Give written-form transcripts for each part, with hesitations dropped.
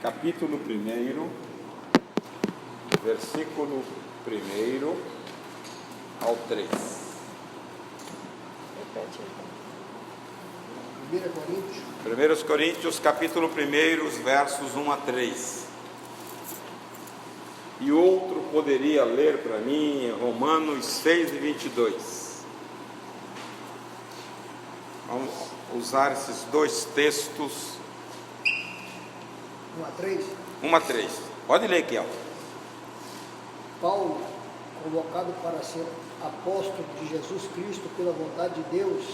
capítulo 1, versículo 1 ao 3. Repete aí. 1 Coríntios, capítulo 1, versos 1 a 3. E outro poderia ler para mim Romanos 6 e 22. Vamos usar esses dois textos. 1 a 3. 1 a 3. Pode ler aqui, ó. Paulo, convocado para ser apóstolo de Jesus Cristo pela vontade de Deus,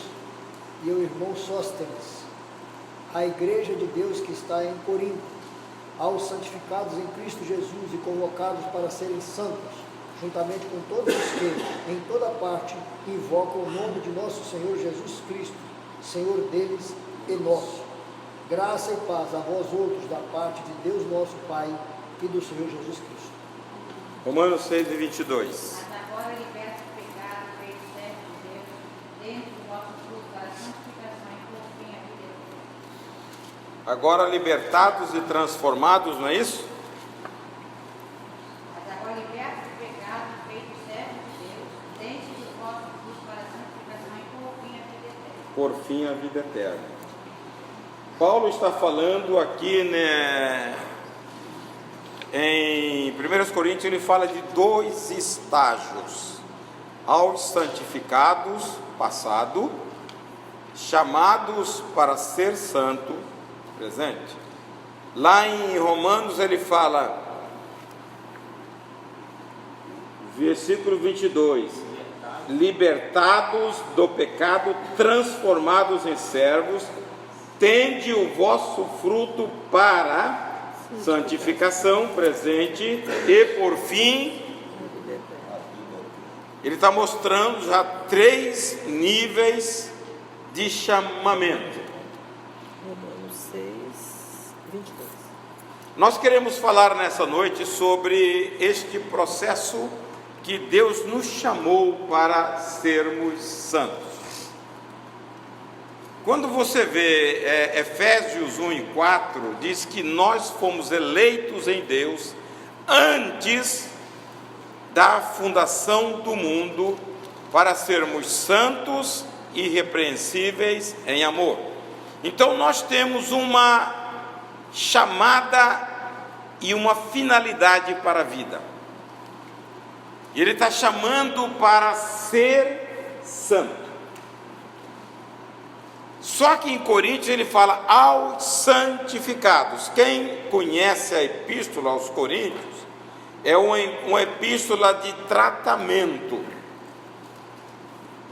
e o irmão Sóstenes, a igreja de Deus que está em Corinto, aos santificados em Cristo Jesus e convocados para serem santos, juntamente com todos os que, em toda parte, invocam o nome de nosso Senhor Jesus Cristo, Senhor deles e nosso. Graça e paz a vós outros, da parte de Deus nosso Pai e do Senhor Jesus Cristo. Romanos 6 e 22. Mas agora liberta o pecado, feito servo de Deus, dentro do vosso fruto, para a santificação e por fim a vida eterna. Agora libertados e transformados, não é isso? Mas agora liberta o pecado, feito servo de Deus, dentro do vosso fruto, para a santificação e por fim a vida eterna. Por fim a vida eterna. Paulo está falando aqui, né, em 1 Coríntios, ele fala de dois estágios: aos santificados, passado, chamados para ser santo, presente. Lá em Romanos ele fala, versículo 22, libertados do pecado, transformados em servos, tende o vosso fruto para santificação, presente, e por fim, ele está mostrando já 3 níveis de chamamento. Romanos 6, 22. Nós queremos falar nessa noite sobre este processo que Deus nos chamou para sermos santos. Quando você vê Efésios 1 e 4, diz que nós fomos eleitos em Deus antes da fundação do mundo para sermos santos e irrepreensíveis em amor. Então nós temos uma chamada e uma finalidade para a vida. E Ele está chamando para ser santo. Só que em Coríntios ele fala aos santificados. Quem conhece a epístola aos Coríntios, é uma epístola de tratamento.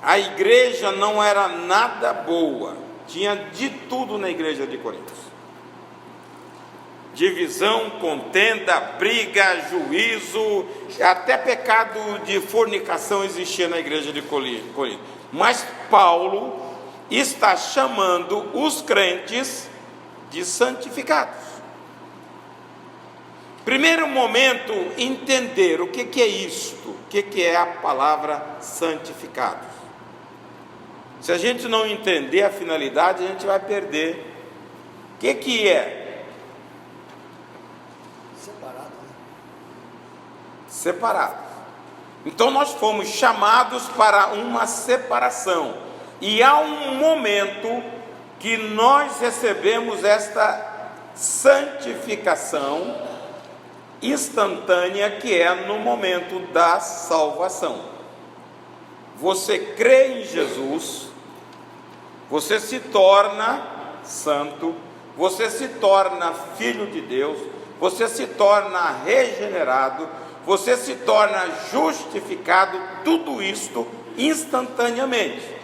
A igreja não era nada boa, tinha de tudo na igreja de Coríntios: divisão, contenda, briga, juízo, até pecado de fornicação existia na igreja de Corinto. Mas Paulo está chamando os crentes de santificados. Primeiro momento, entender o que é isto, o que é a palavra santificados. Se a gente não entender a finalidade, a gente vai perder. O que é? Separado, né? Separado. Então nós fomos chamados para uma separação. E há um momento que nós recebemos esta santificação instantânea, que é no momento da salvação. Você crê em Jesus, você se torna santo, você se torna filho de Deus, você se torna regenerado, você se torna justificado, tudo isto instantaneamente.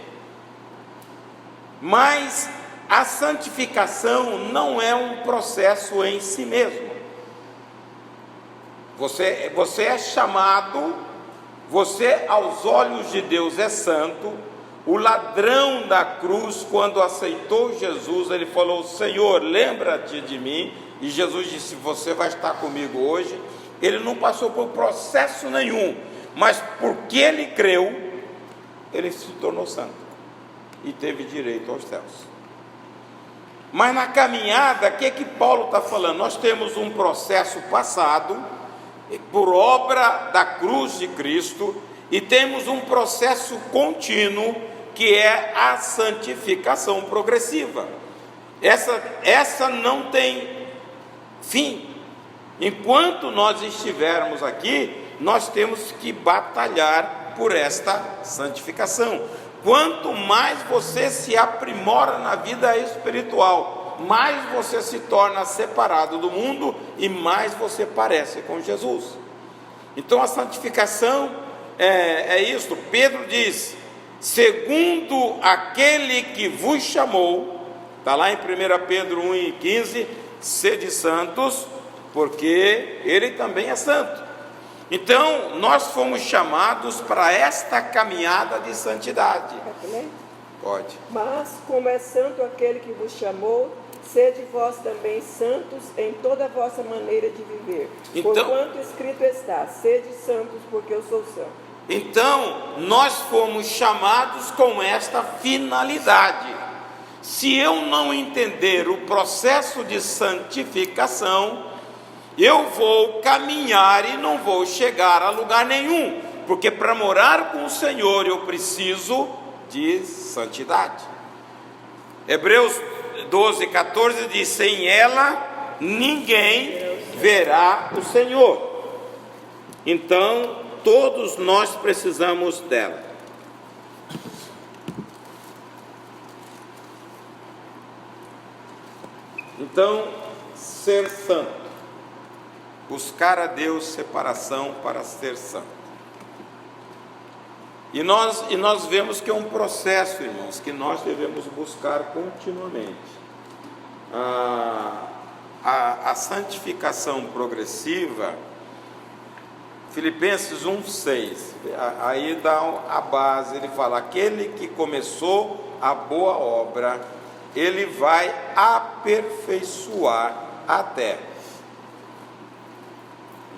Mas a santificação não é um processo em si mesmo. Você é chamado, você aos olhos de Deus é santo. O ladrão da cruz, quando aceitou Jesus, ele falou: Senhor, lembra-te de mim. E Jesus disse: você vai estar comigo hoje. Ele não passou por processo nenhum, mas porque ele creu, ele se tornou santo e teve direito aos céus. Mas na caminhada, o que Paulo está falando? Nós temos um processo passado, por obra da cruz de Cristo, e temos um processo contínuo, que é a santificação progressiva. Essa não tem fim. Enquanto nós estivermos aqui, nós temos que batalhar por esta santificação. Quanto mais você se aprimora na vida espiritual, mais você se torna separado do mundo e mais você parece com Jesus. Então a santificação é isso. Pedro diz: segundo aquele que vos chamou, está lá em 1 Pedro 1,15, sede santos, porque ele também é santo. Então, nós fomos chamados para esta caminhada de santidade. Pode. Mas, como é santo aquele que vos chamou, sede vós também santos em toda a vossa maneira de viver. Então, porquanto escrito está: sede santos, porque eu sou santo. Então, nós fomos chamados com esta finalidade. Se eu não entender o processo de santificação, eu vou caminhar e não vou chegar a lugar nenhum, porque para morar com o Senhor eu preciso de santidade. Hebreus 12:14 diz: sem ela ninguém verá o Senhor. Então todos nós precisamos dela. Então, ser santo, buscar a Deus separação para ser santo. E nós vemos que é um processo, irmãos, que nós devemos buscar continuamente. A santificação progressiva, Filipenses 1,6, aí dá a base, ele fala: aquele que começou a boa obra, ele vai aperfeiçoar até.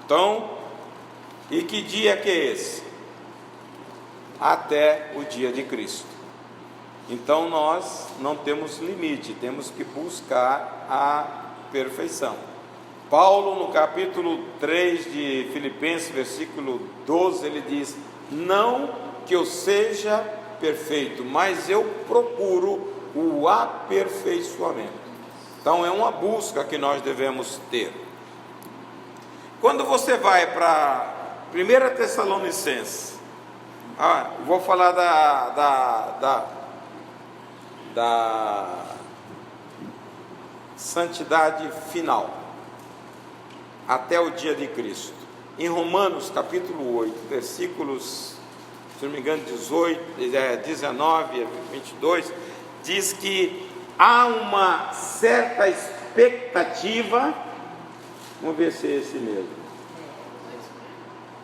Então, e que dia que é esse? Até o dia de Cristo. Então nós não temos limite, temos que buscar a perfeição. Paulo, no capítulo 3 de Filipenses, versículo 12, ele diz: não que eu seja perfeito, mas eu procuro o aperfeiçoamento. Então é uma busca que nós devemos ter. Quando você vai para 1 Tessalonicenses, vou falar da santidade final, até o dia de Cristo. Em Romanos capítulo 8, versículos, se não me engano, 19 a 22, diz que há uma certa expectativa. Vamos ver se é esse mesmo.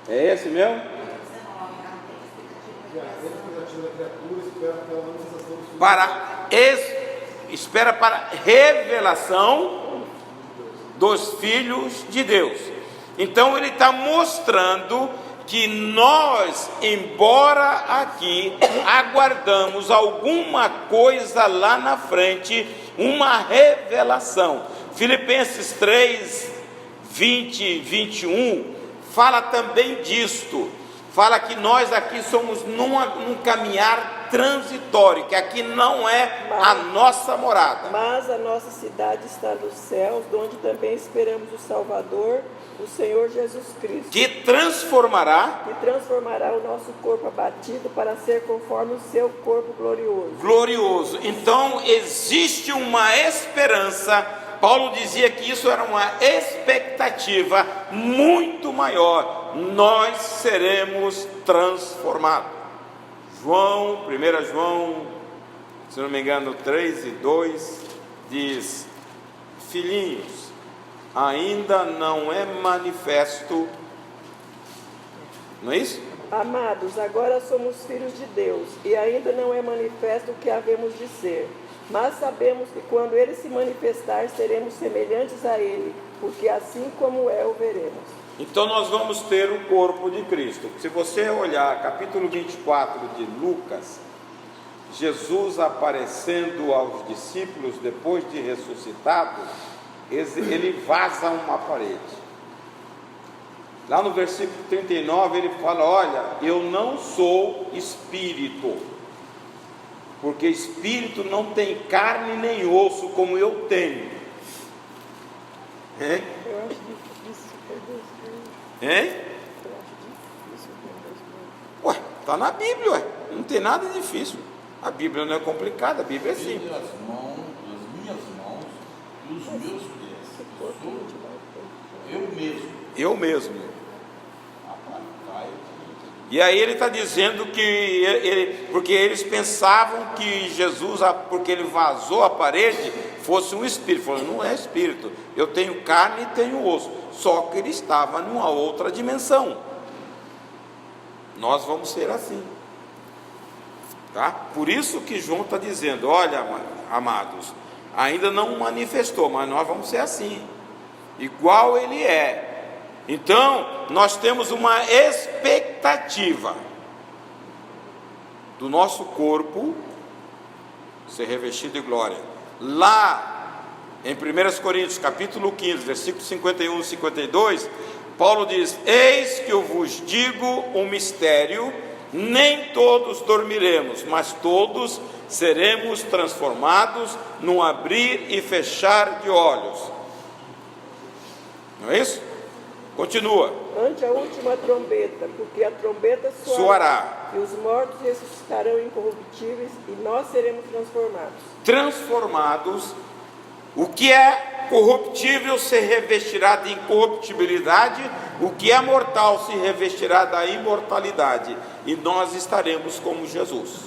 É esse mesmo? Espera para revelação dos filhos de Deus. Então ele está mostrando que nós, embora aqui aguardamos alguma coisa lá na frente, uma revelação. Filipenses 3, 20 e 21 fala também disto. Fala que nós aqui somos num caminhar transitório, que aqui não é a nossa morada. Mas a nossa cidade está nos céus, onde também esperamos o Salvador, o Senhor Jesus Cristo, que transformará o nosso corpo abatido para ser conforme o seu corpo glorioso. Então existe uma esperança. Paulo dizia que isso era uma expectativa muito maior. Nós seremos transformados. 1 João, se não me engano, 3:2 diz: filhinhos, ainda não é manifesto, não é isso? Amados, agora somos filhos de Deus, e ainda não é manifesto o que havemos de ser. Mas sabemos que quando Ele se manifestar, seremos semelhantes a Ele, porque assim como é, o veremos. Então nós vamos ter o corpo de Cristo. Se você olhar capítulo 24 de Lucas, Jesus aparecendo aos discípulos depois de ressuscitado, ele vaza uma parede. Lá no versículo 39 ele fala: olha, eu não sou espírito, porque espírito não tem carne nem osso como eu tenho. Hein? Eu acho difícil perder isso. Hein? Eu acho difícil perder isso. Ué, está na Bíblia, ué. Não tem nada difícil. A Bíblia não é complicada, a Bíblia é simples. As minhas mãos e os meus pés. Eu mesmo. E aí ele está dizendo que porque eles pensavam que Jesus, porque ele vazou a parede, fosse um espírito. Falou: não é espírito, eu tenho carne e tenho osso. Só que ele estava numa outra dimensão. Nós vamos ser assim, tá? Por isso que João está dizendo: olha, amados, ainda não manifestou, mas nós vamos ser assim, igual ele é. Então nós temos uma expectativa do nosso corpo ser revestido de glória. Lá em 1 Coríntios capítulo 15, versículos 51 e 52, Paulo diz: eis que eu vos digo um mistério, nem todos dormiremos, mas todos seremos transformados num abrir e fechar de olhos. Não é isso? Continua. Ante a última trombeta, porque a trombeta Soará. e os mortos ressuscitarão incorruptíveis e nós seremos transformados. Transformados. O que é corruptível se revestirá de incorruptibilidade, o que é mortal se revestirá da imortalidade, e nós estaremos como Jesus.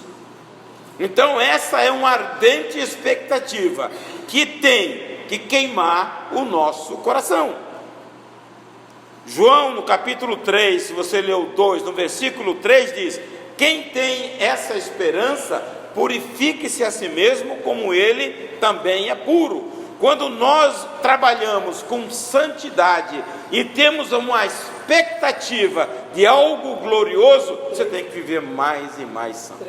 Então essa é uma ardente expectativa que tem que queimar o nosso coração. João no capítulo 3, se você leu 2, no versículo 3 diz: quem tem essa esperança, purifique-se a si mesmo como ele também é puro. Quando nós trabalhamos com santidade e temos uma expectativa de algo glorioso, você tem que viver mais e mais santo.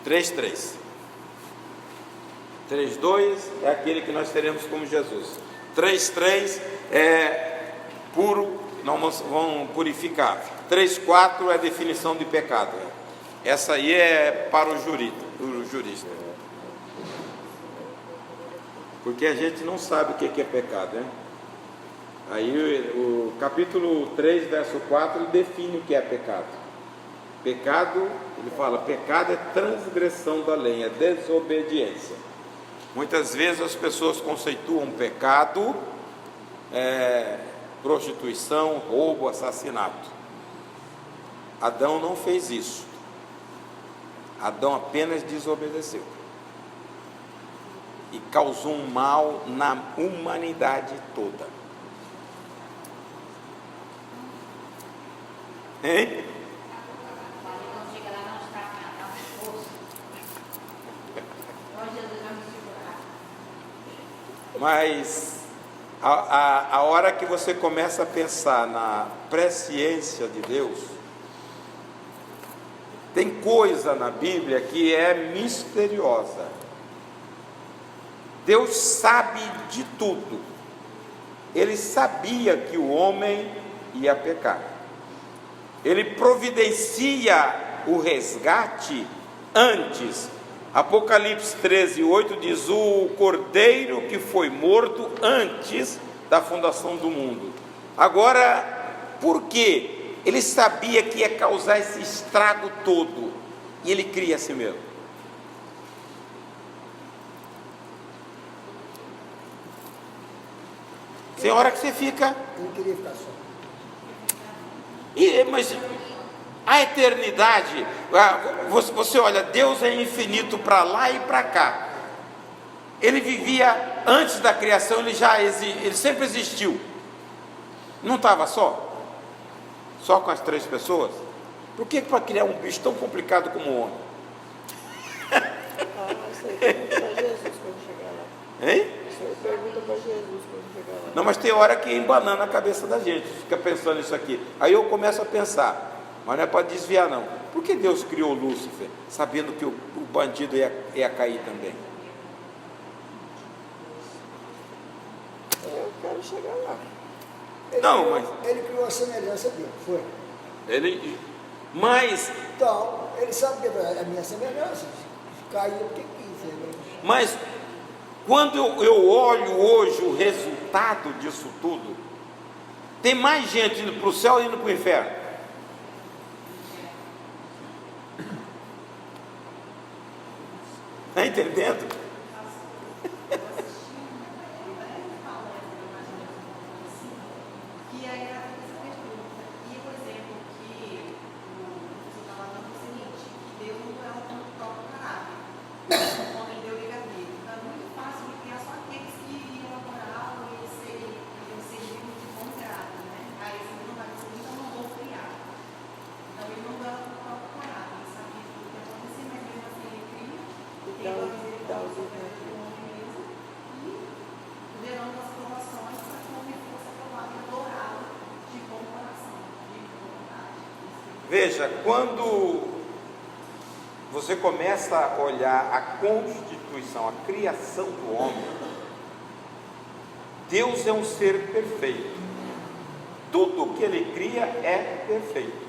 3:3. 3:2 é aquele que nós teremos como Jesus. 3:3 é puro, não vão purificar. 3:4 é a definição de pecado. Essa aí é para o jurista. Porque a gente não sabe o que é pecado, né? Aí o capítulo 3, verso 4, ele define o que é pecado. Pecado, ele fala: pecado é transgressão da lei, é desobediência. Muitas vezes as pessoas conceituam pecado prostituição, roubo, assassinato. Adão não fez isso. Adão apenas desobedeceu e causou um mal na humanidade toda. Hein? Quando chega lá, não está cá, um poço. Então Jesus vai me segurar. Mas a hora que você começa a pensar na presciência de Deus, tem coisa na Bíblia que é misteriosa. Deus sabe de tudo. Ele sabia que o homem ia pecar. Ele providencia o resgate antes. Apocalipse 13:8 diz: o cordeiro que foi morto antes da fundação do mundo. Agora, por quê? Ele sabia que ia causar esse estrago todo, e ele cria a si mesmo. Tem hora que você fica... Ele queria ficar só. Mas a eternidade, você olha, Deus é infinito para lá e para cá. Ele vivia antes da criação, ele sempre existiu. Não estava só com as 3 pessoas? Por que para criar um bicho tão complicado como o homem? Isso aí pergunta para Jesus quando chegar lá. Hein? Isso aí pergunta para Jesus quando chegar lá. Não, mas tem hora que embanana a cabeça da gente, fica pensando nisso aqui. Aí eu começo a pensar, mas não é para desviar não. Por que Deus criou Lúcifer, sabendo que o bandido ia cair também. Eu quero chegar lá. Não, mas Ele criou a semelhança dele, foi. mas Então, ele sabe que é a minha semelhança. Caiu porque quis. Mas quando eu olho hoje o resultado disso tudo, tem mais gente indo para o céu e indo para o inferno. Está entendendo? E aí ela fez essa pergunta. E o exemplo que você estava falando é o seguinte, que Deus não é um próprio caráter. Quando ele deu o livre-arbítrio. Então é muito fácil de criar só aqueles que iriam a moral e seriam de bom grado, né? Aí você não vai conseguir, então não vou criar. Então ele não dá o próprio caráter. Ele sabia tudo o que ia acontecer, mas mesmo assim ele cria. Tem uma misericórdia do homem mesmo. E gerando as provações para que o homem fosse aprovado e adorado de bom coração, de boa vontade. Veja, quando você começa a olhar a constituição, a criação do homem, Deus é um ser perfeito. Tudo que ele cria é perfeito.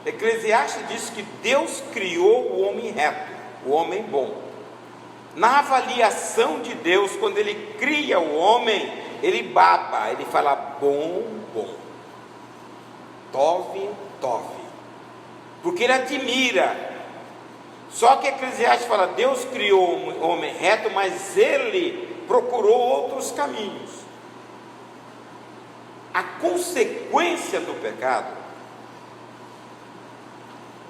Eclesiastes diz que Deus criou o homem reto, o homem bom. Na avaliação de Deus, quando ele cria o homem, ele baba, ele fala bom, bom, tove, tove, porque ele admira. Só que Eclesiastes fala, Deus criou o homem reto, mas ele procurou outros caminhos. A consequência do pecado,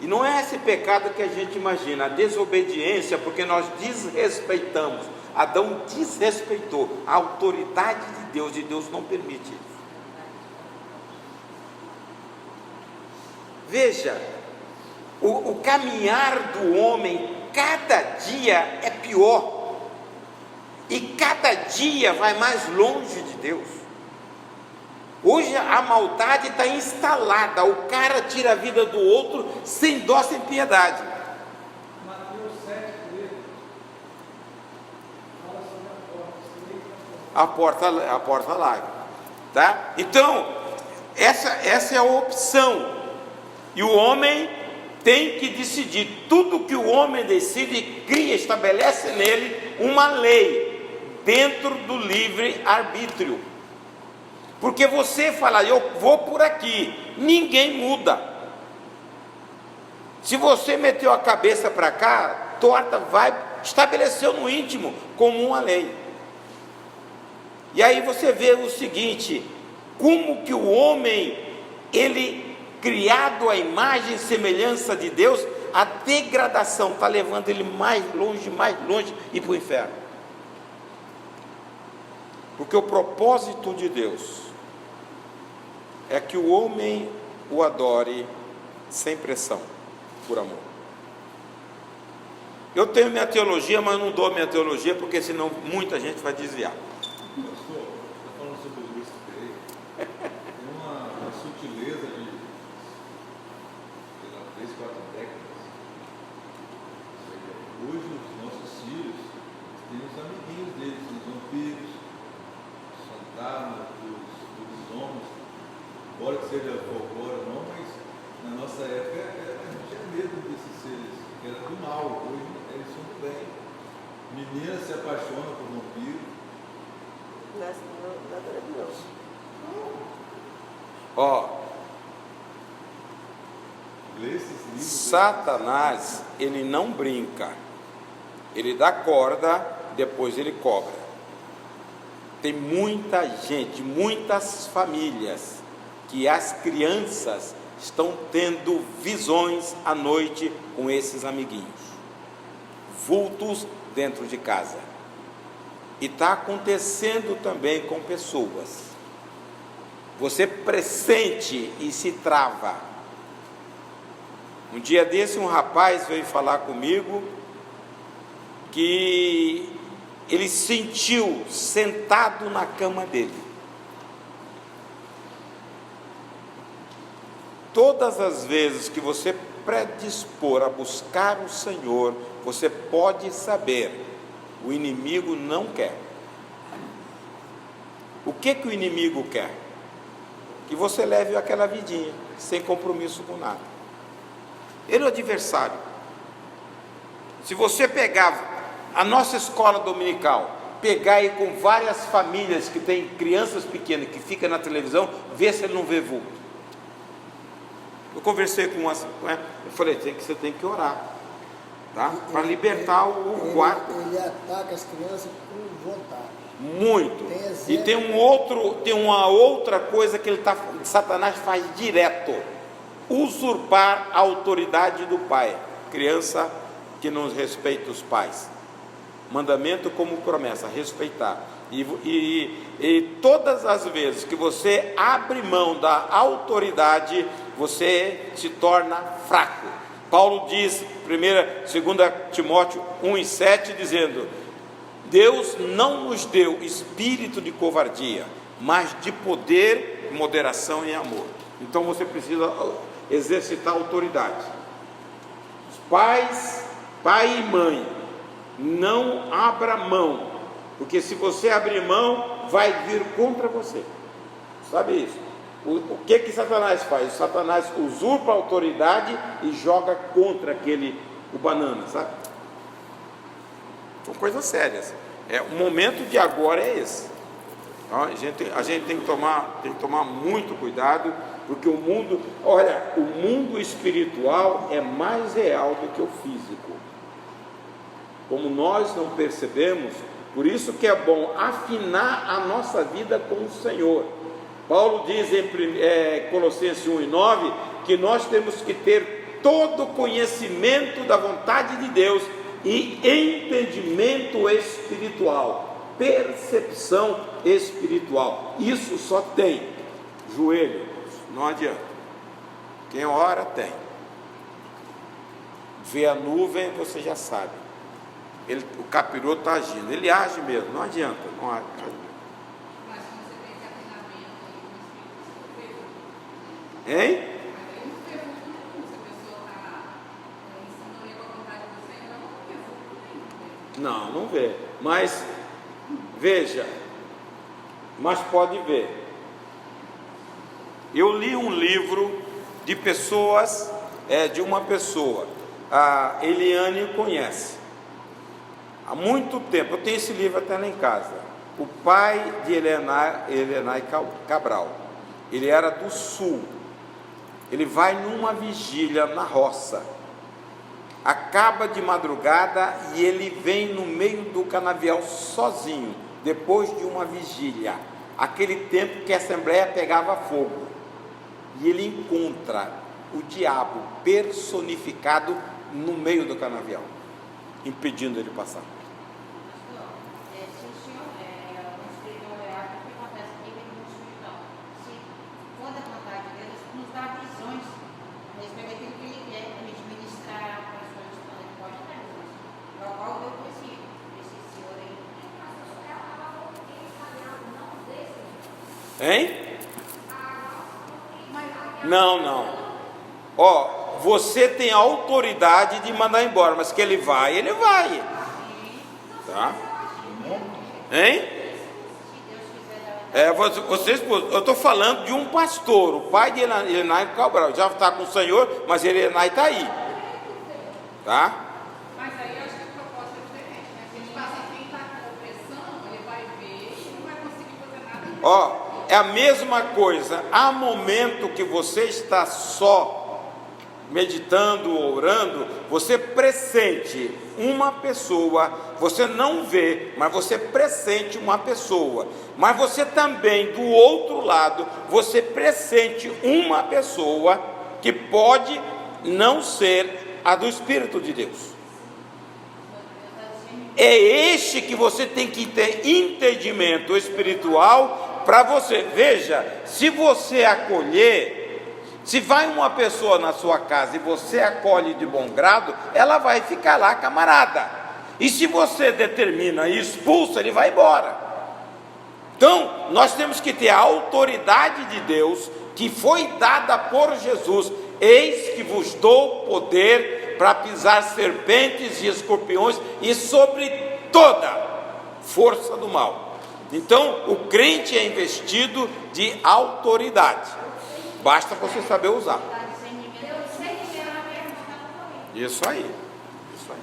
e não é esse pecado que a gente imagina, a desobediência, porque nós desrespeitamos. Adão desrespeitou a autoridade de Deus, e Deus não permite isso. Veja, o caminhar do homem, cada dia é pior, e cada dia vai mais longe de Deus. Hoje a maldade está instalada, o cara tira a vida do outro sem dó, sem piedade. Mateus 7, fala sobre A porta larga, tá? Então, essa é a opção, e o homem tem que decidir. Tudo que o homem decide, cria, estabelece nele uma lei, dentro do livre-arbítrio. Porque você fala, eu vou por aqui, ninguém muda. Se você meteu a cabeça para cá, torta, vai, estabeleceu no íntimo como uma lei. E aí você vê o seguinte, como que o homem, ele criado à imagem e semelhança de Deus, a degradação está levando ele mais longe e para o inferno. Porque o propósito de Deus é que o homem o adore sem pressão, por amor. Eu tenho minha teologia, mas não dou minha teologia, porque senão muita gente vai desviar. Pastor, está falando sobre o Luiz Freire. Tem uma sutileza de 3, 4 décadas. Hoje os nossos filhos têm os amiguinhos deles, os vampiros, os fantasmas, os homens. Embora que seja folclore ou não, mas na nossa época a gente tinha medo desses seres, que era do mal. Hoje eles são do bem. Menina se apaixona por vampiro. Na televisão. Ó, Lê esses livros. Satanás, ele não brinca, ele dá corda, depois ele cobra. Tem muita gente, muitas famílias, que as crianças estão tendo visões à noite com esses amiguinhos, vultos dentro de casa. E está acontecendo também com pessoas. Você pressente e se trava. Um dia desse, um rapaz veio falar comigo que ele sentiu sentado na cama dele. Todas as vezes que você predispor a buscar o Senhor, você pode saber, o inimigo não quer. O que o inimigo quer? Que você leve aquela vidinha, sem compromisso com nada. Ele é o adversário. Se você pegar a nossa escola dominical, pegar aí com várias famílias que tem crianças pequenas, que ficam na televisão, vê se ele não vê vulto. Eu conversei com uma, eu falei, você tem que orar, tá? Para libertar o quarto. Ele ataca as crianças com vontade. Muito. E tem uma outra coisa que Satanás faz direto: usurpar a autoridade do pai. Criança que não respeita os pais. Mandamento como promessa, respeitar. E todas as vezes que você abre mão da autoridade, você se torna fraco. Paulo diz, 2 Timóteo 1:7, dizendo: Deus não nos deu espírito de covardia, mas de poder, moderação e amor. Então você precisa exercitar a autoridade. Os pais, pai e mãe, não abra mão, porque se você abrir mão, vai vir contra você. Sabe isso? O que Satanás faz? O Satanás usurpa a autoridade e joga contra o banana, sabe? São coisas sérias. O momento de agora é esse. Então, a gente tem que tomar muito cuidado, porque o mundo espiritual é mais real do que o físico. Como nós não percebemos, por isso que é bom afinar a nossa vida com o Senhor. Paulo diz em Colossenses 1:9 que nós temos que ter todo o conhecimento da vontade de Deus e entendimento espiritual, percepção espiritual. Isso só tem joelho, não adianta. Quem ora tem. Vê a nuvem, você já sabe. O capiroto está agindo, ele age mesmo, não adianta, não age. Mas se você tem esse afinamento aí, Hein? eu não vejo muito se a pessoa está ensinando aí com a vontade do Senhor, eu não vejo muito. Não vê. Mas, veja, mas pode ver. Eu li um livro de pessoas, de uma pessoa, a Eliane conhece. Há muito tempo, eu tenho esse livro até lá em casa. O pai de Helenai Cabral, ele era do sul. Ele vai numa vigília na roça, acaba de madrugada e ele vem no meio do canavial sozinho, depois de uma vigília, aquele tempo que a assembleia pegava fogo, e ele encontra o diabo personificado no meio do canavial, impedindo ele passar. Se o senhor um espírito olhar, o que acontece aqui é muito espiritual. Se for da vontade de Deus, nos dá visões a respeito daquilo que Ele quer para administrar para as coisas quando Ele pode dar visões. Igual eu conheci esse senhor aí. Hein? Não. Você tem a autoridade de mandar embora, mas que ele vai. Tá? Hein? Eu estou falando de um pastor, o pai de Helenai Cabral, já está com o Senhor, mas Helenai está aí. Tá? Mas aí eu acho que a proposta é diferente, né? Se ele passa quem está com opressão, ele vai ver e não vai conseguir fazer nada. É a mesma coisa. Há momento que você está só meditando, orando, você pressente uma pessoa, você não vê, mas você pressente uma pessoa, mas você também, do outro lado, você pressente uma pessoa que pode não ser a do Espírito de Deus. É este que você tem que ter entendimento espiritual para você. Veja, se você acolher, se vai uma pessoa na sua casa e você acolhe de bom grado, ela vai ficar lá, camarada. E se você determina e expulsa, ele vai embora. Então, nós temos que ter a autoridade de Deus, que foi dada por Jesus. eis que vos dou poder para pisar serpentes e escorpiões e sobre toda força do mal. Então, o crente é investido de autoridade. Basta você saber usar. Isso aí. Isso aí.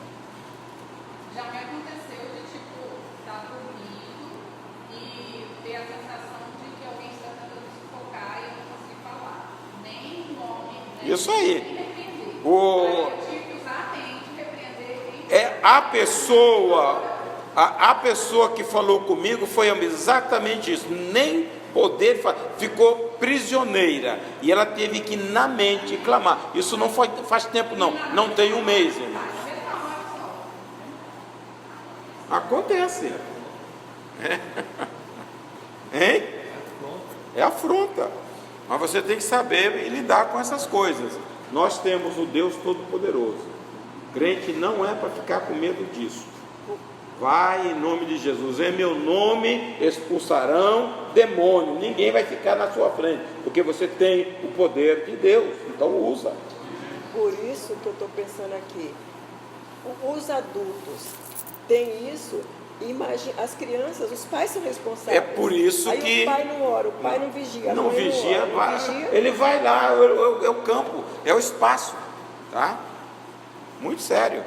Já me aconteceu de, tipo, estar dormindo e ter a sensação de que alguém está tentando sufocar e eu não consegui falar. Nem o nome, nem Isso aí. nem repreender. Aí O, eu tive que usar a mente, repreender e é a pessoa que falou comigo foi exatamente isso. Nem poder, ficou prisioneira. E ela teve que na mente clamar. Isso não faz tempo não. Não tem um mês, irmão. Acontece. Hein? É afronta. Mas você tem que saber lidar com essas coisas. Nós temos o Deus Todo-Poderoso. Crente não é para ficar com medo disso. Vai em nome de Jesus. Em meu nome expulsarão demônio. Ninguém vai ficar na sua frente, porque você tem o poder de Deus. Então usa. Por isso que eu estou pensando aqui, os adultos têm isso, imagina, as crianças, os pais são responsáveis. É por isso aí que o pai não ora, o pai não vigia. Não vigia, não vigia. ele vai lá, é o campo, é o espaço, tá? Muito sério.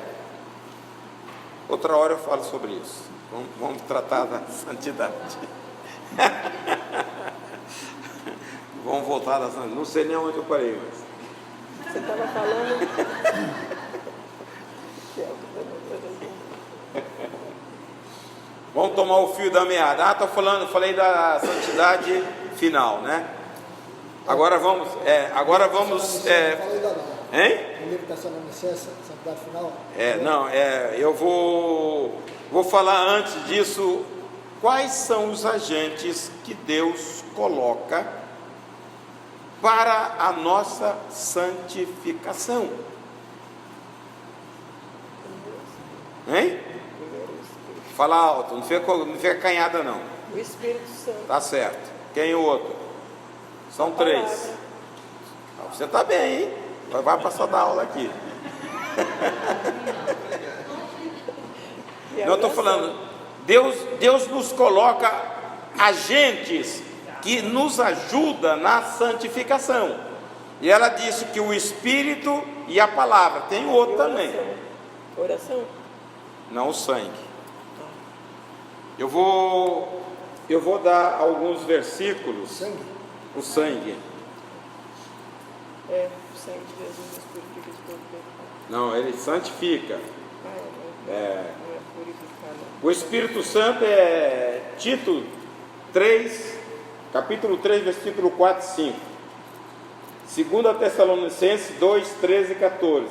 Outra hora eu falo sobre isso. Vamos tratar da santidade. Vamos voltar da santidade. Não sei nem onde eu parei, mas Você estava falando. vamos tomar o fio da meada. Falei da santidade final, né? Agora vamos. Falou ainda não. Hein? O livro está sendo licença, santidade final? Eu vou falar antes disso. Quais são os agentes que Deus coloca para a nossa santificação? Hein? Fala alto, não fica canhada não. O Espírito Santo. Tá certo. Quem o outro? São três. Você está bem, hein? Vai passar da aula aqui. Eu estou falando, Deus nos coloca agentes que nos ajudam na santificação. E ela disse que o Espírito e a palavra. Tem o outro também. Oração. Não o sangue. Eu vou dar alguns versículos. Sangue? O sangue. O sangue de Jesus nos purifica de todo pecado. Não, ele santifica. Não é purificar, não. O Espírito Santo é Tito 3, capítulo 3, versículo 4 e 5. 2 Tessalonicenses 2, 13 e 14.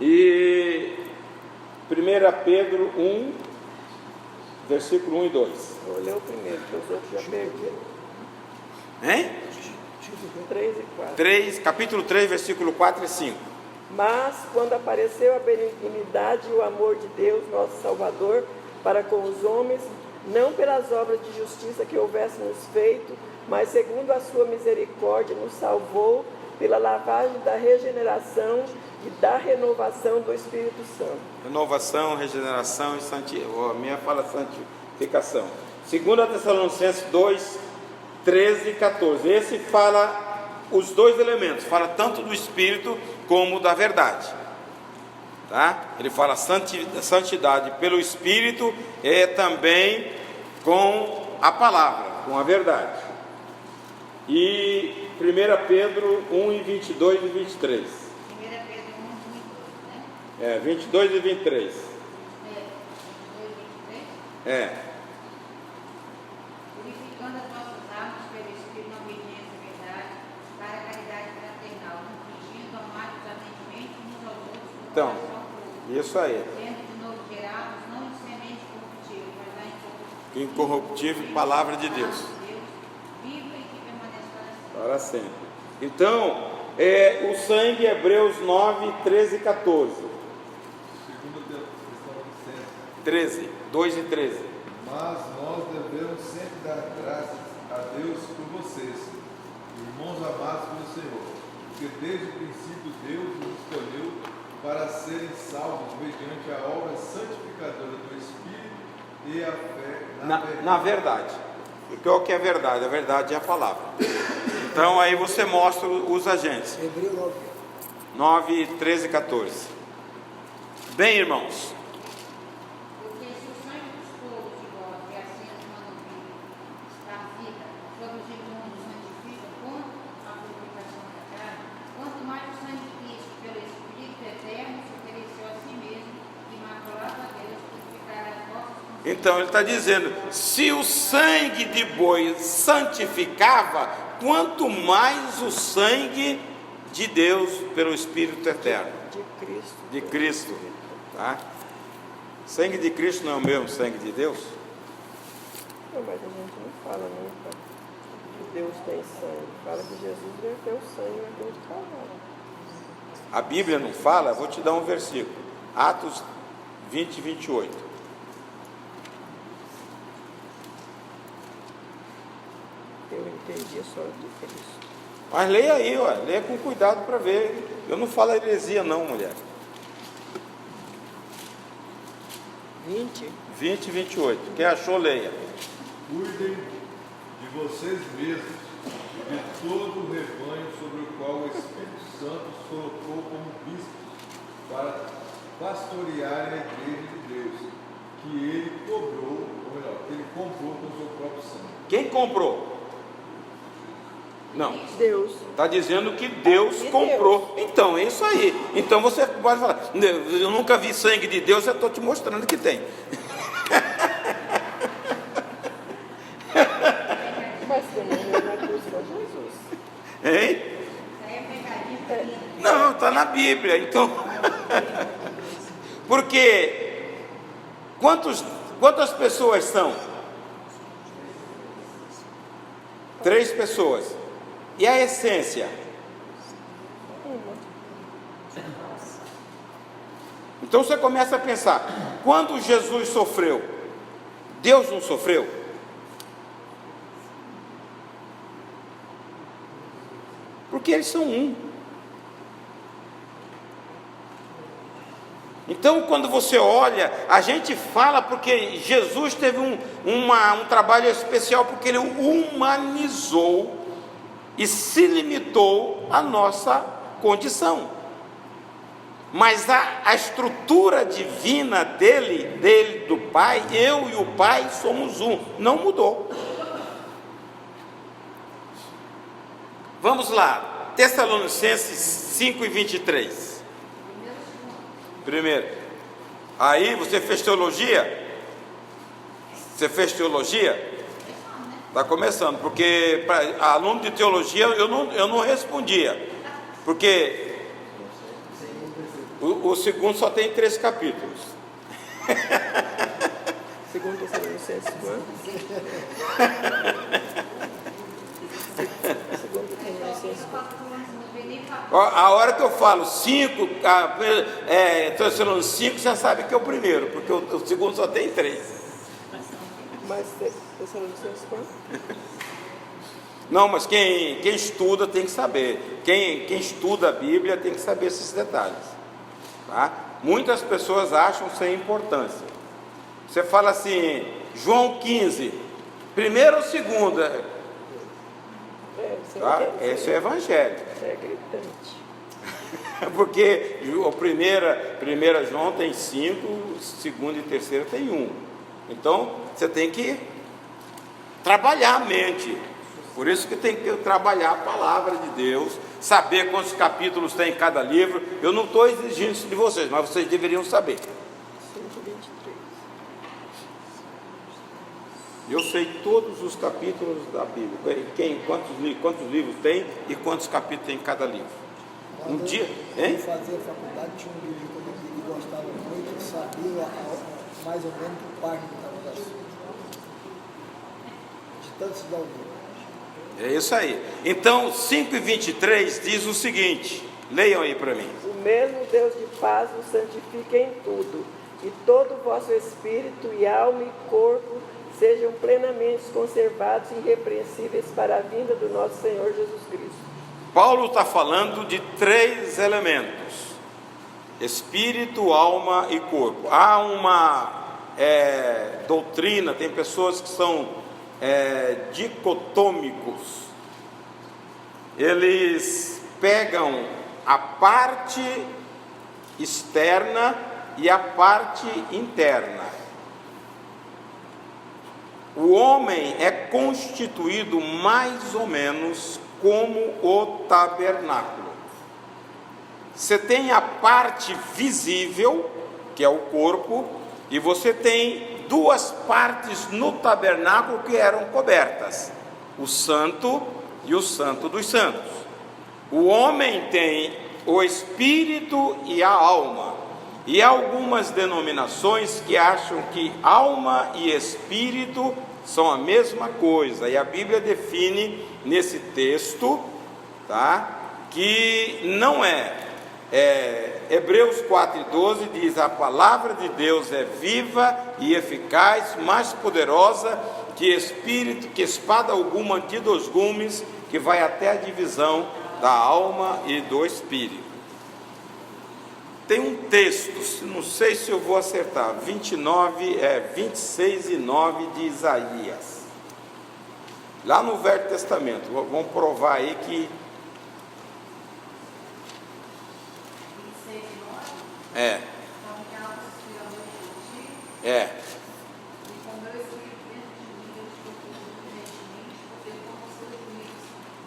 E 1 Pedro 1, versículo 1 e 2. Vou ler o primeiro, porque os outros já perderam. Hein? 3 e 4. 3, capítulo 3, versículo 4 e 5. Mas, quando apareceu a benignidade e o amor de Deus, nosso Salvador, para com os homens, não pelas obras de justiça que houvéssemos feito, mas segundo a sua misericórdia, nos salvou pela lavagem da regeneração e da renovação do Espírito Santo. Renovação, regeneração e santificação. A minha fala santificação. 2 Tessalonicenses 2, 13 e 14. Esse fala os dois elementos, fala tanto do Espírito como da verdade. Tá? Ele fala santidade pelo Espírito e também com a palavra, com a verdade. E 1 Pedro 1 e 22 e 23. 1 Pedro 1, 22, né? 22 e 23. 22 e 23. Purificando as nossas almas pelo Espírito na obediência à verdade, para a caridade fraternal, infligindo amargosamente uns aos outros com Então, coração puro, isso aí. sendo de novo gerados, não em semente corruptível, mas na Incorruptível palavra de Deus. viva e que permanece para sempre. Para sempre. Então, o sangue, Hebreus 9, 13 e 14. 13, 2 e 13. Mas nós devemos sempre dar graças a Deus por vocês, irmãos amados pelo Senhor, porque desde o princípio Deus os escolheu para serem salvos mediante a obra santificadora do Espírito e a fé Na verdade. Porque o que é verdade? A verdade é a palavra. Então aí você mostra os agentes. Hebreu 9, 13 e 14. Bem, irmãos, Porque se o sangue dos povos de vós e assim as maravilhas está vida sobre os irmãos santifica quanto a purificação da carne, quanto mais o sangue de Cristo pelo Espírito eterno se ofereceu a si mesmo, imaculado a Deus, purificar as vossas consciências. então ele está dizendo, se o sangue de boi santificava, quanto mais o sangue de Deus pelo Espírito eterno, de Cristo, tá? Sangue de Cristo não é o mesmo sangue de Deus? Não, mas a gente não fala nunca que Deus tem sangue. Fala que Jesus verteu o sangue na cruz do Calvário. A Bíblia não fala? Vou te dar um versículo, Atos 20, 28. Eu entendi só de Cristo. Mas leia aí, ó, leia com cuidado para ver. Eu não falo heresia não, mulher. 20? 20 e 28. Quem achou, leia. Cuidem de vocês mesmos, de todo o rebanho sobre o qual o Espírito Santo os colocou como bispos, para pastorearem a igreja de Deus, que ele cobrou, ou melhor, que ele comprou com o seu próprio sangue. Quem comprou? Não. Deus. Está dizendo que Deus E comprou. Então, é isso aí. Então você pode falar, eu nunca vi sangue de Deus, eu estou te mostrando que tem. Mas também não é na cruz com Jesus. Hein? Isso aí é pegadinha. Não, está na Bíblia. Então, porque quantas pessoas são? 3 pessoas. E a essência? Então você começa a pensar, quando Jesus sofreu, Deus não sofreu? Porque eles são um. Então, quando você olha, a gente fala porque Jesus teve um trabalho especial, porque ele humanizou e se limitou à nossa condição. Mas a estrutura divina dele, do Pai, eu e o Pai somos um, não mudou. Vamos lá, Tessalonicenses 5 e 23. Primeiro. Aí você fez teologia? Você fez teologia? Está começando, porque para aluno de teologia eu não respondia, porque o segundo só tem 3 capítulos. Segundo Tessalonicenses quanto? Segundo Tessalonicenses quanto? A hora que eu falo 5, Tessalonicenses 5, você sabe que é o primeiro, porque o segundo só tem 3. Mas Tessalonicenses quanto? Não, mas quem estuda tem que saber. Quem estuda a Bíblia tem que saber esses detalhes. Tá? Muitas pessoas acham sem importância. Você fala assim, João 15, primeiro ou segundo? Tá? Esse é o Evangelho. É gritante. Porque a primeira João tem 5, segundo e terceiro tem 1. Então você tem que trabalhar a mente. Por isso que tem que trabalhar a palavra de Deus, saber quantos capítulos tem em cada livro. Eu não estou exigindo isso de vocês, mas vocês deveriam saber. 5:23. Eu sei todos os capítulos da Bíblia, quantos livros tem e quantos capítulos tem em cada livro. Um dia, hein? Eu fazia faculdade, tinha um livro que eu li e gostava muito, eu sabia mais ou menos por página que estava no assunto. De tanto estudar o livro. É isso aí. Então, 5:23 diz o seguinte, leiam aí para mim. O mesmo Deus de paz vos santifica em tudo, e todo o vosso espírito e alma e corpo sejam plenamente conservados e irrepreensíveis para a vinda do nosso Senhor Jesus Cristo. Paulo está falando de 3 elementos: espírito, alma e corpo. Há uma doutrina, tem pessoas que são dicotômicos. Eles pegam a parte externa e a parte interna. O homem é constituído mais ou menos como o tabernáculo. Você tem a parte visível, que é o corpo, e você tem 2 partes no tabernáculo que eram cobertas: o santo e o santo dos santos. O homem tem o espírito e a alma, e há algumas denominações que acham que alma e espírito são a mesma coisa, e a Bíblia define nesse texto, tá, que não é. Hebreus 4:12 diz: a palavra de Deus é viva e eficaz, mais poderosa que espada alguma de 2 gumes, que vai até a divisão da alma e do espírito. Tem um texto, não sei se eu vou acertar, 26 e 9 de Isaías, lá no Velho Testamento. Vamos provar aí que 26 e 9? é. Então, que ela suspira muito de ti, É, e com meu espírito dentro de mim, eu estou confidentemente, porque como os seus inimigos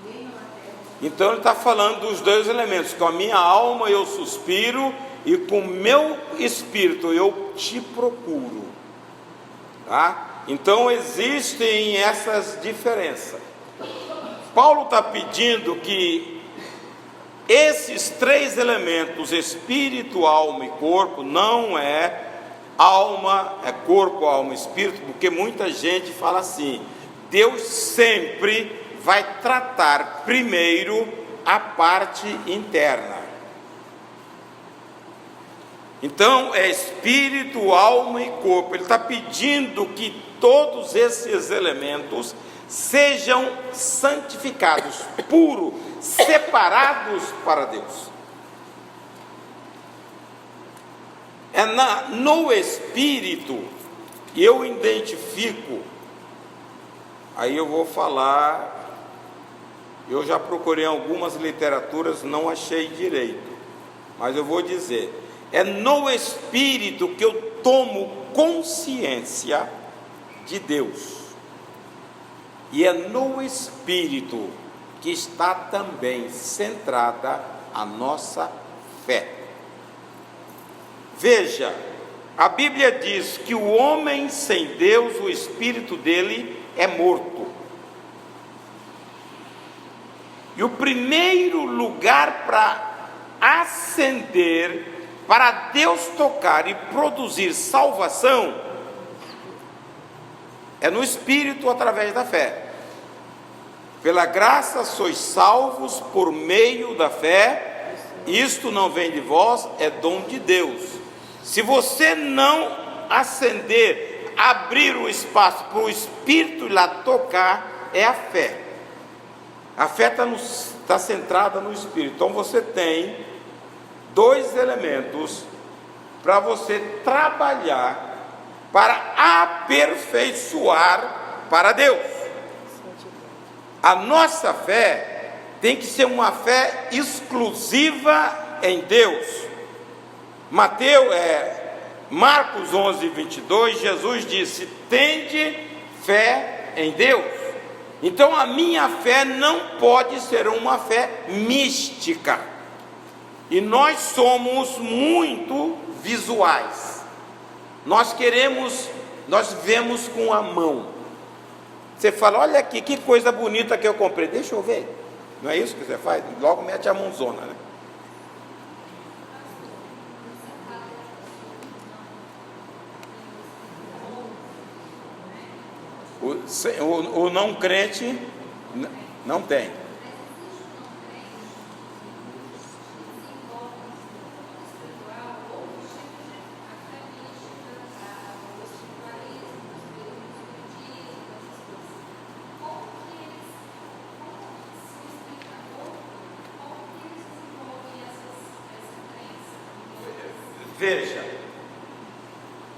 reinam na terra. então ele está falando dos 2 elementos: com a minha alma eu suspiro, e com o meu espírito eu te procuro, tá? Então existem essas diferenças. Paulo está pedindo que esses 3 elementos, espírito, alma e corpo, não é alma, é corpo, alma e espírito, porque muita gente fala assim: Deus sempre vai tratar primeiro a parte interna. Então é espírito, alma e corpo. Ele está pedindo que todos esses elementos sejam santificados, puros, separados para Deus. No espírito eu identifico. Aí eu vou falar, eu já procurei algumas literaturas, não achei direito, mas eu vou dizer: é no espírito que eu tomo consciência de Deus, e é no espírito que está também centrada a nossa fé. Veja, a Bíblia diz que o homem sem Deus, o espírito dele é morto. E o primeiro lugar para acender, para Deus tocar e produzir salvação, é no Espírito através da fé. Pela graça sois salvos por meio da fé, isto não vem de vós, é dom de Deus. Se você não acender, abrir o espaço para o Espírito ir lá tocar, é a fé. A fé está centrada no Espírito. Então você tem 2 elementos para você trabalhar, para aperfeiçoar para Deus. A nossa fé tem que ser uma fé exclusiva em Deus. Marcos 11:22, Jesus disse: tende fé em Deus. Então a minha fé não pode ser uma fé mística. E nós somos muito visuais. Nós vemos com a mão. Você fala: olha aqui, que coisa bonita que eu comprei, deixa eu ver. Não é isso que você faz? Logo mete a mãozona, né? O não crente não tem. Veja,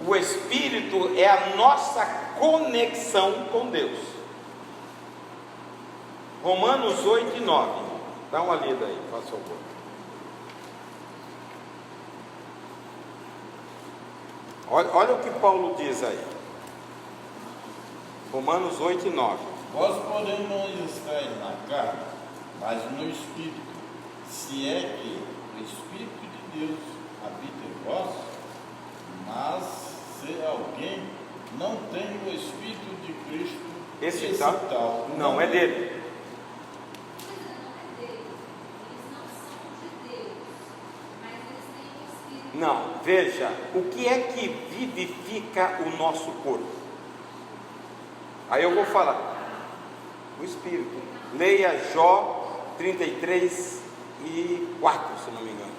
o Espírito é a nossa conexão com Deus. Romanos 8 e 9. Dá uma lida aí, por favor. Olha o que Paulo diz aí. Romanos 8 e 9. Vós, porém, não estáis na carne, mas no Espírito, se é que o Espírito de Deus habita em vós. Mas se alguém não tem o Espírito de Cristo, esse tal não é dele. Não, veja, o que é que vivifica o nosso corpo? Aí eu vou falar, o Espírito. Leia Jó 33 e 4, se não me engano.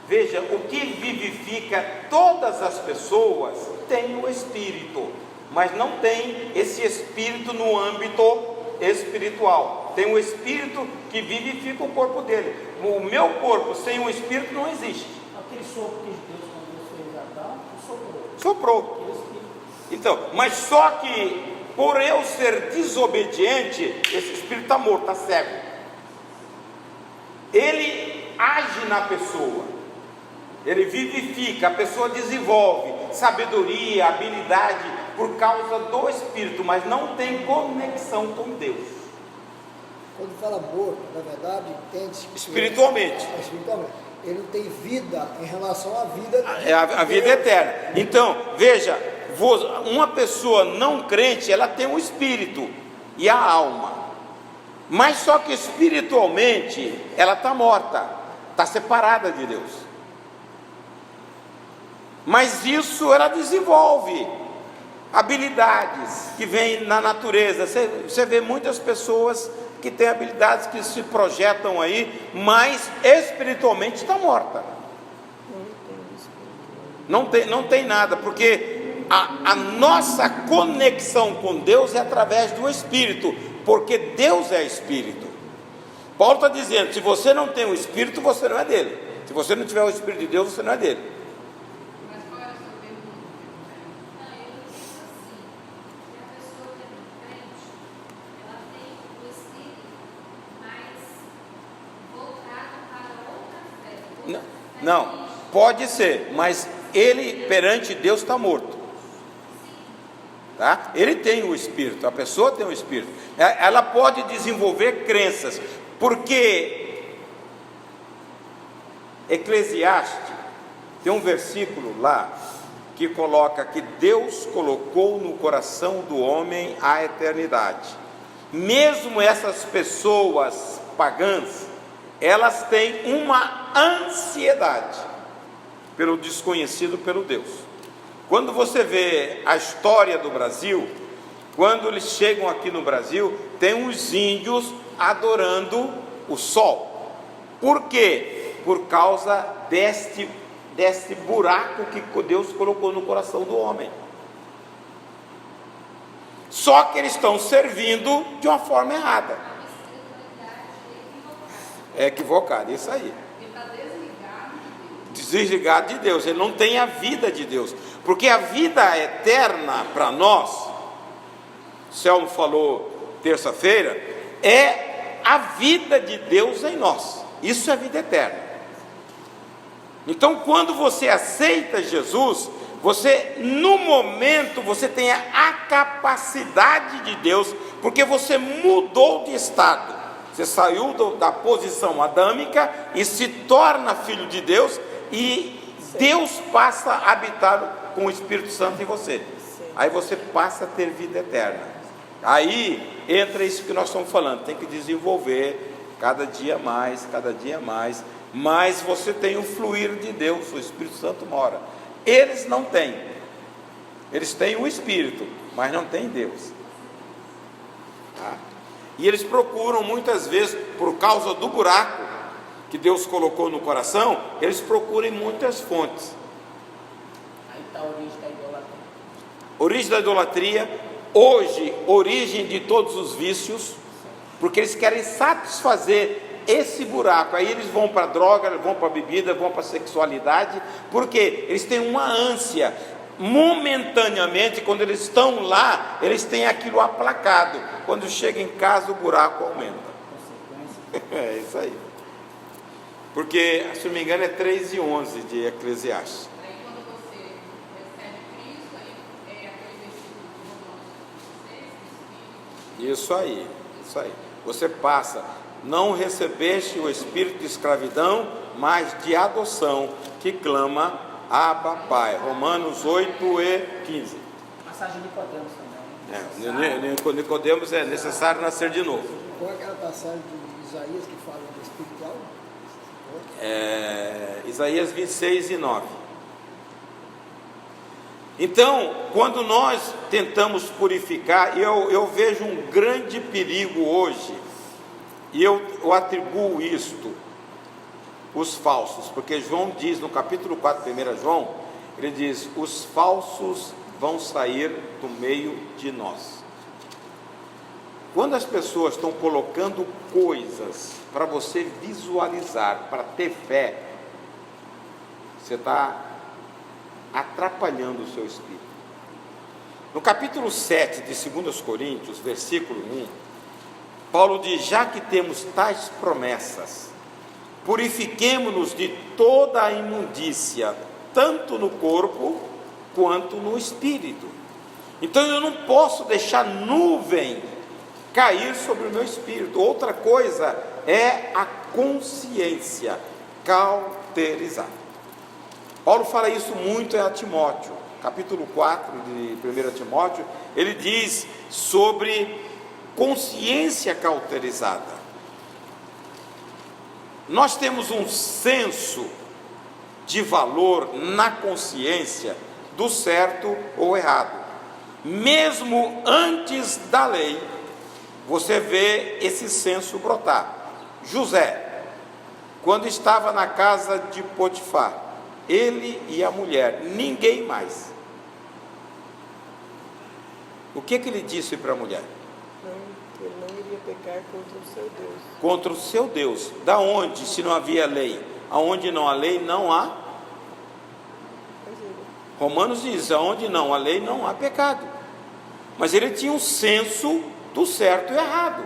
Veja, o que vivifica todas as pessoas tem o Espírito, mas não tem esse Espírito no âmbito espiritual. Tem um Espírito que vivifica o corpo dele. O meu corpo sem o Espírito não existe. Aquele sopro de Deus, quando Deus fez Adão, Soprou. Então, mas só que por eu ser desobediente, esse Espírito está morto, está cego. Ele age na pessoa, ele vivifica, a pessoa desenvolve sabedoria, habilidade por causa do Espírito, mas não tem conexão com Deus. Quando fala morto, na verdade, entende Espiritualmente. Espiritualmente. Ele não tem vida em relação à vida. É a vida eterna. Então, veja, uma pessoa não crente, ela tem um espírito e a alma. Mas só que espiritualmente, ela está morta, está separada de Deus. Mas isso ela desenvolve habilidades que vêm na natureza. Você vê muitas pessoas que têm habilidades que se projetam aí, mas espiritualmente está morta. Não tem nada, porque a nossa conexão com Deus é através do Espírito, porque Deus é Espírito. Paulo está dizendo, se você não tem o Espírito, você não é dele. Se você não tiver o Espírito de Deus, você não é dele. Mas qual é a sua pergunta? Não, eu disse assim, que a pessoa que é crente, ela tem o Espírito mais voltado para outra fé. Não, pode ser, mas ele perante Deus está morto. Tá? Ele tem o Espírito, a pessoa tem o Espírito. Ela pode desenvolver crenças, porque Eclesiastes tem um versículo lá que coloca que Deus colocou no coração do homem a eternidade. Mesmo essas pessoas pagãs, elas têm uma ansiedade pelo desconhecido, pelo Deus. Quando você vê a história do Brasil, quando eles chegam aqui no Brasil, tem uns índios adorando o sol. Por quê? Por causa deste buraco que Deus colocou no coração do homem. Só que eles estão servindo de uma forma errada. É equivocado, isso aí. Ele está Desligado de Deus, ele não tem a vida de Deus, porque a vida eterna para nós, o Selmo falou terça-feira, é a vida de Deus em nós. Isso é vida eterna. Então, quando você aceita Jesus, você, no momento, você tem a capacidade de Deus, porque você mudou de estado. Você saiu da posição adâmica e se torna filho de Deus, e Deus passa a habitar com o Espírito Santo em você. Aí você passa a ter vida eterna. Aí entra isso que nós estamos falando, tem que desenvolver cada dia mais, mas você tem o fluir de Deus, o Espírito Santo mora. Eles não têm, eles têm o Espírito, mas não têm Deus. Tá? E eles procuram muitas vezes, por causa do buraco que Deus colocou no coração, eles procuram em muitas fontes. Aí está a origem da idolatria. Origem da idolatria, hoje, origem de todos os vícios, porque eles querem satisfazer esse buraco. Aí eles vão para a droga, vão para a bebida, vão para a sexualidade, porque eles têm uma ânsia. Momentaneamente, quando eles estão lá, eles têm aquilo aplacado. Quando chega em casa, o buraco aumenta. É isso aí. Porque, se não me engano, é 3:11 de Eclesiastes. Aí quando você recebe Cristo, aí é aquele versículo de Romanos 16, Isso aí, isso aí. Você passa, não recebeste o espírito de escravidão, mas de adoção, que clama, Abba, Pai. Romanos 8:15. Passagem de Nicodemos também. Nicodemos é necessário nascer de novo. Qual é aquela passagem de Isaías que fala do espiritual? Isaías 26:9. Então, quando nós tentamos purificar, eu vejo um grande perigo hoje, e eu atribuo isto, os falsos, porque João diz no capítulo 4, 1 João, ele diz, os falsos vão sair do meio de nós. Quando as pessoas estão colocando coisas para você visualizar, para ter fé, você está atrapalhando o seu espírito. No capítulo 7 de 2 Coríntios, versículo 1, Paulo diz, já que temos tais promessas, purifiquemo-nos de toda a imundícia, tanto no corpo quanto no espírito. Então eu não posso deixar nuvem cair sobre o meu espírito. Outra coisa é a consciência cauterizada. Paulo fala isso muito a Timóteo, capítulo 4 de 1 Timóteo, ele diz sobre consciência cauterizada. Nós temos um senso de valor na consciência do certo ou errado. Mesmo antes da lei, você vê esse senso brotar. José, quando estava na casa de Potifar, ele e a mulher, ninguém mais. O que ele disse para a mulher? Ele não iria pecar contra o seu Deus. Contra o seu Deus. Da onde, se não havia lei? Aonde não há lei, não há. Romanos diz, aonde não há lei, não há pecado. Mas ele tinha um senso do certo e errado.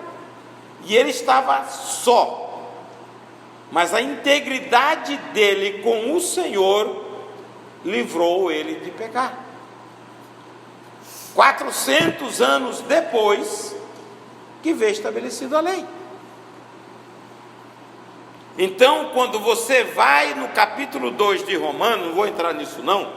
E ele estava só. Mas a integridade dele com o Senhor livrou ele de pecar. 400 anos depois que veio estabelecida a lei. Então, quando você vai no capítulo 2 de Romanos, não vou entrar nisso não,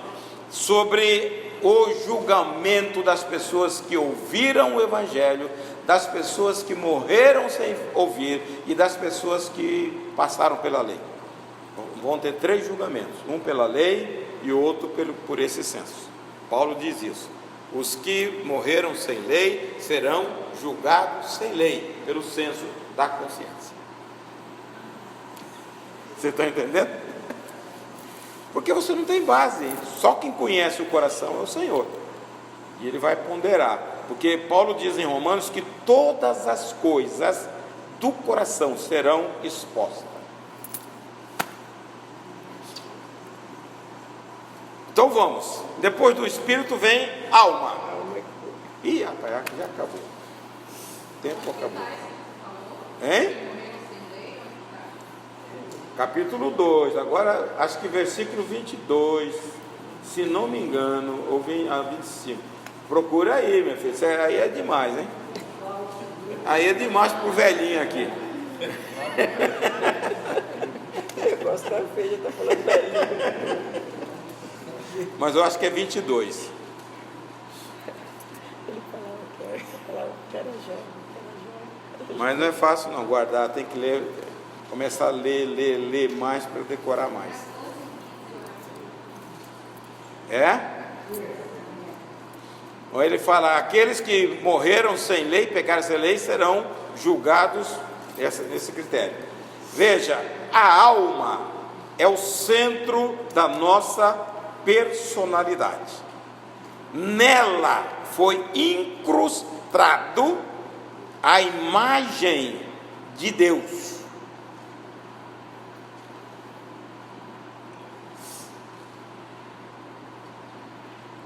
sobre o julgamento das pessoas que ouviram o Evangelho, das pessoas que morreram sem ouvir e das pessoas que passaram pela lei. Vão ter 3 julgamentos, um pela lei e o outro por esse senso. Paulo diz isso. Os que morreram sem lei serão julgados sem lei, pelo senso da consciência. Você está entendendo? Porque você não tem base, só quem conhece o coração é o Senhor, e Ele vai ponderar, porque Paulo diz em Romanos que todas as coisas do coração serão expostas. Então vamos, depois do Espírito vem alma. Ih, rapaz, já acabou, o tempo acabou. Hein? Capítulo 2, agora acho que versículo 22, se não me engano, ou 25. Procura aí, minha filha, isso aí é demais, hein? Aí é demais pro velhinho aqui. O negócio tá feio, tá falando velhinho. Mas eu acho que é 22. Ele falava que era jovem. Mas não é fácil não guardar, tem que ler, começar a ler mais para decorar mais. É? Ou ele fala, aqueles que morreram sem lei, pecaram sem lei, serão julgados nesse critério. Veja, a alma é o centro da nossa personalidade. Nela foi incrustado a imagem de Deus.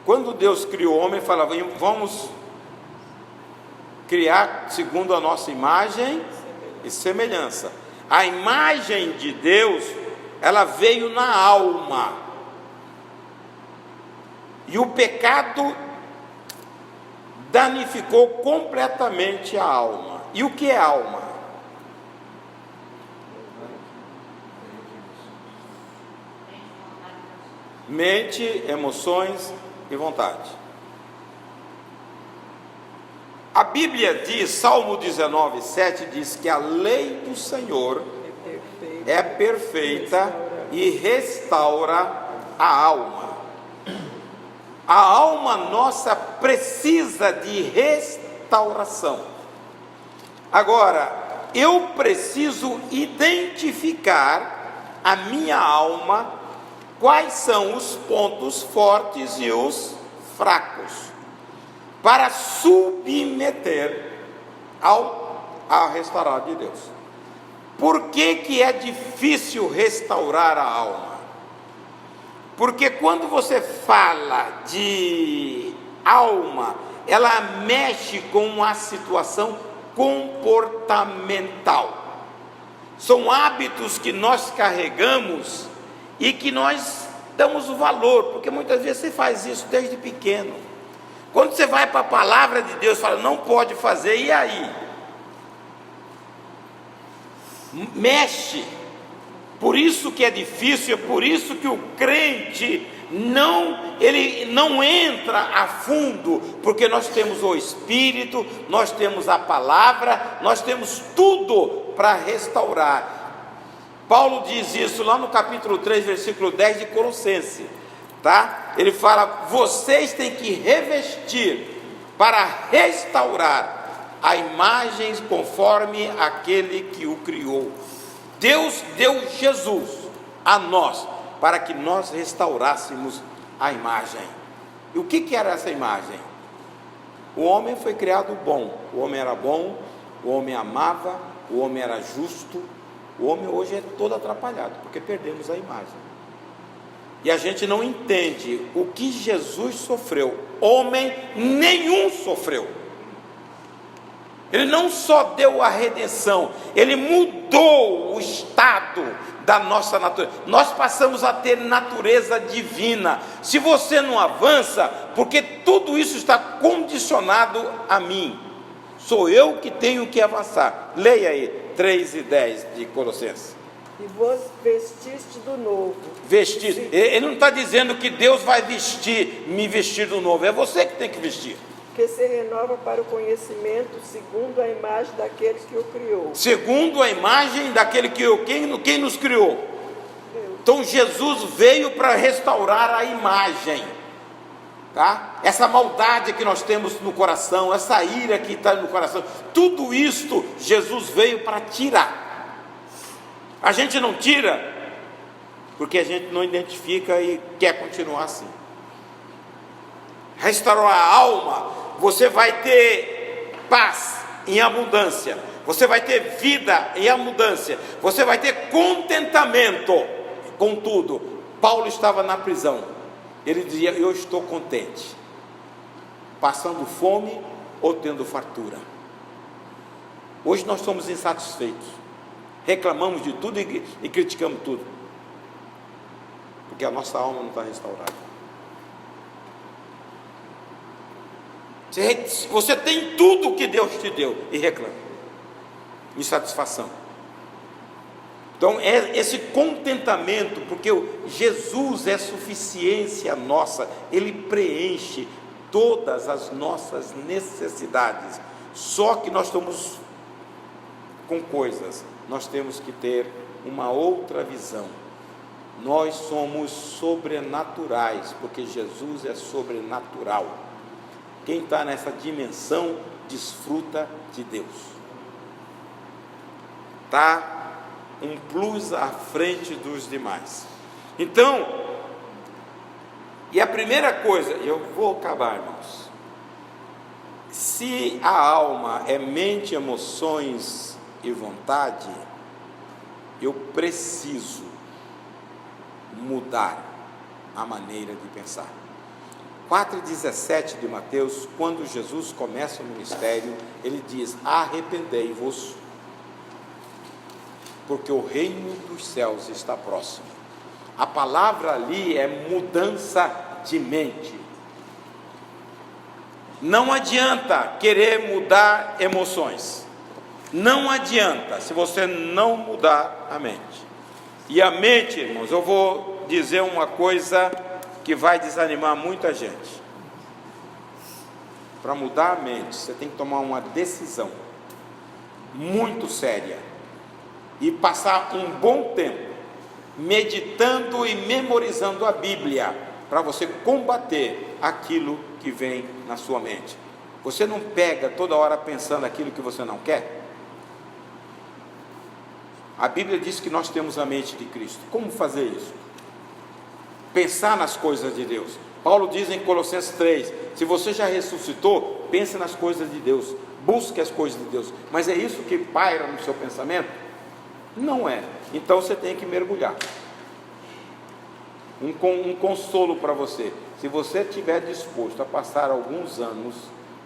Quando Deus criou o homem, ele falava: vamos criar segundo a nossa imagem e semelhança. A imagem de Deus, ela veio na alma. E o pecado danificou completamente a alma. E o que é alma? Mente, emoções e vontade. A Bíblia diz, Salmo 19:7 diz que a lei do Senhor é perfeita e restaura a alma. A alma nossa precisa de restauração. Agora, eu preciso identificar a minha alma, quais são os pontos fortes e os fracos, para submeter ao restaurar de Deus. Por que é difícil restaurar a alma? Porque quando você fala de alma, ela mexe com a situação comportamental. São hábitos que nós carregamos e que nós damos o valor, porque muitas vezes você faz isso desde pequeno. Quando você vai para a palavra de Deus, fala, não pode fazer, e aí? Mexe. Por isso que é difícil, é por isso que o crente ele não entra a fundo, porque nós temos o Espírito, nós temos a palavra, nós temos tudo para restaurar. Paulo diz isso lá no capítulo 3, versículo 10 de Colossenses, tá? Ele fala, vocês têm que revestir para restaurar a imagem conforme aquele que o criou. Deus deu Jesus a nós, para que nós restaurássemos a imagem. E o que era essa imagem? O homem foi criado bom, o homem era bom, o homem amava, o homem era justo. O homem hoje é todo atrapalhado, porque perdemos a imagem. E a gente não entende o que Jesus sofreu. Homem nenhum sofreu. Ele não só deu a redenção, ele mudou o estado da nossa natureza. Nós passamos a ter natureza divina. Se você não avança, porque tudo isso está condicionado a mim, sou eu que tenho que avançar. Leia aí 3:10 de Colossenses. E vos vestiste do novo. Vestir. Ele não está dizendo que Deus vai me vestir do novo. É você que tem que vestir. Que se renova para o conhecimento segundo a imagem daquele que o criou. Segundo a imagem daquele que quem nos criou? Deus. Então Jesus veio para restaurar a imagem, tá? Essa maldade que nós temos no coração, essa ira que está no coração, tudo isto Jesus veio para tirar. A gente não tira porque a gente não identifica e quer continuar assim. Restaurar a alma, você vai ter paz em abundância, você vai ter vida em abundância, você vai ter contentamento com tudo. Paulo estava na prisão, ele dizia, eu estou contente, passando fome ou tendo fartura. Hoje nós somos insatisfeitos, reclamamos de tudo e criticamos tudo, porque a nossa alma não está restaurada. Você tem tudo que Deus te deu e reclama, insatisfação. Então é esse contentamento, porque Jesus é suficiência nossa, Ele preenche todas as nossas necessidades. Só que nós estamos com coisas, nós temos que ter uma outra visão. Nós somos sobrenaturais, porque Jesus é sobrenatural. Quem está nessa dimensão desfruta de Deus. Está um plus à frente dos demais. Então, e a primeira coisa, eu vou acabar, irmãos. Se a alma é mente, emoções e vontade, eu preciso mudar a maneira de pensar. 4,17 de Mateus, quando Jesus começa o ministério, ele diz: arrependei-vos, porque o reino dos céus está próximo. A palavra ali é mudança de mente. Não adianta querer mudar emoções, não adianta se você não mudar a mente. E a mente, irmãos, eu vou dizer uma coisa que vai desanimar muita gente. Para mudar a mente, você tem que tomar uma decisão muito séria e passar um bom tempo meditando e memorizando a Bíblia, para você combater aquilo que vem na sua mente. Você não pega toda hora pensando aquilo que você não quer? A Bíblia diz que nós temos a mente de Cristo. Como fazer isso? Pensar nas coisas de Deus. Paulo diz em Colossenses 3, se você já ressuscitou, pense nas coisas de Deus, busque as coisas de Deus. Mas é isso que paira no seu pensamento? Não é. Então você tem que mergulhar. Um consolo para você: se você estiver disposto a passar alguns anos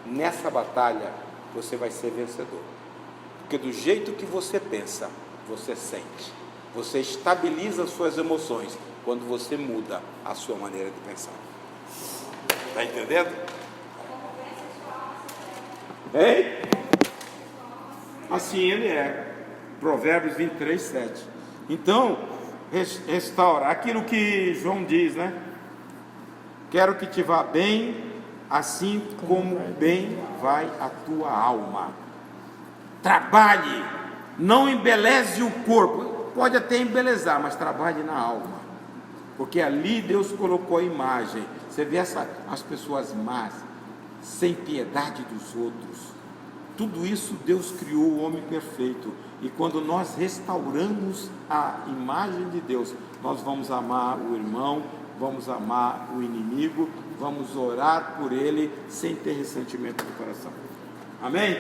nessa batalha, você vai ser vencedor. Porque do jeito que você pensa, você sente. Você estabiliza as suas emoções quando você muda a sua maneira de pensar. Está entendendo? Hein? Assim ele é. Provérbios 23, 7. Então, restaura aquilo que João diz, né? Quero que te vá bem, assim como bem vai a tua alma. Trabalhe, não embeleze o corpo. Pode até embelezar, mas trabalhe na alma, porque ali Deus colocou a imagem. Você vê as pessoas más, sem piedade dos outros. Tudo isso Deus criou o homem perfeito. E quando nós restauramos a imagem de Deus, nós vamos amar o irmão, vamos amar o inimigo, vamos orar por ele sem ter ressentimento no coração. Amém?